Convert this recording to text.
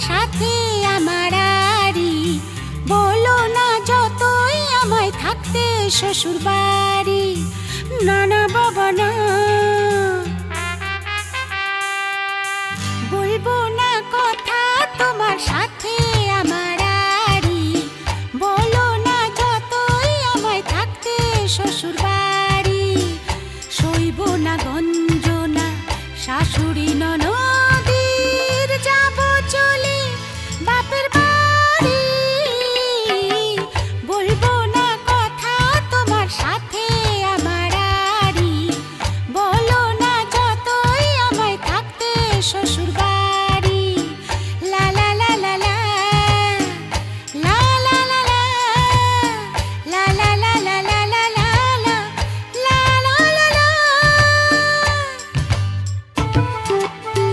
সাথে আমার আরি, বলো না যতই আমায় থাকতে শ্বশুর বাড়ি। না না বাবা না, বলবো না কথা তোমার সাথে আমার আরি, বলো না যতই আমায় থাকতে শ্বশুর বাড়ি। সইব না গঞ্জনা শাশুড়ি ননদির, যাব চলে বাপের বাড়ি। বলবো না কথা তোমার সাথে আমার আরি, বলো না যতই আমায় থাকতে শ্বশুর